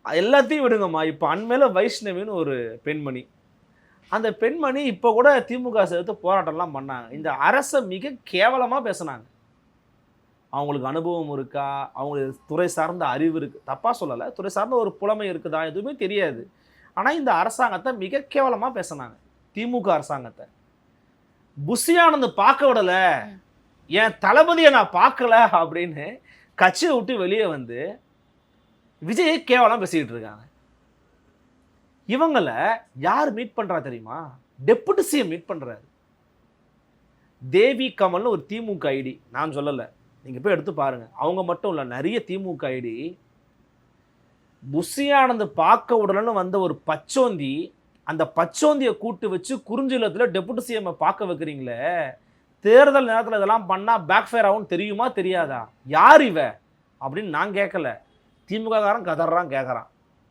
எல்லாத்தையும் விடுங்கம்மா. இப்போ அண்மையில வைஷ்ணவின்னு ஒரு பெண்மணி. அந்த பெண்மணி இப்போ கூட திமுக எதிர்த்து போராட்டம்லாம் பண்ணாங்க. இந்த அரச மிக கேவலமா பேசுனாங்க. அவங்களுக்கு அனுபவம் இருக்கா? அவங்களுக்கு துறை சார்ந்த அறிவு இருக்கு. தப்பா சொல்லல. துறை சார்ந்த ஒரு புலமை இருக்குதா? எதுவுமே தெரியாது. ஆனா இந்த அரசாங்கத்த மிக கேவலமா பேசுனாங்க. திமுக அரசாங்கத்த. புஷி ஆனந்த் பார்க்க விடல. என் தளபதிய நான் பார்க்கல அப்படின்னு கட்சிய விட்டு வெளிய வந்து விஜயை கேவலம் பேசிட்டு இருக்காங்க. இவங்கள யார் மீட் பண்றா தெரியுமா? டெப்யூட்டி சிஎம் மீட் பண்றாரு. தேவி கமல்னு ஒரு திமுக ஐடி. நான் சொல்லல. நீங்க போய் எடுத்து பாருங்க. அவங்க மட்டும் இல்ல, நிறைய திமுக ஐடி புஷி ஆனந்த் பார்க்க விடலன்னு வந்த ஒரு பச்சோந்தி, அந்த பச்சோந்திய கூட்டு வச்சு குறிஞ்சிலத்துல டெப்யூட்டி சிஎம் பார்க்க வைக்கிறீங்களே, தேர்தல் நேரத்தில் இதெல்லாம் பண்ணா பேக் ஃபயர் ஆகும் தெரியுமா தெரியாதா? யார் இவ அப்படின்னு நான் கேட்கல. திமுக காரன் கதறான் கேட்கறான்.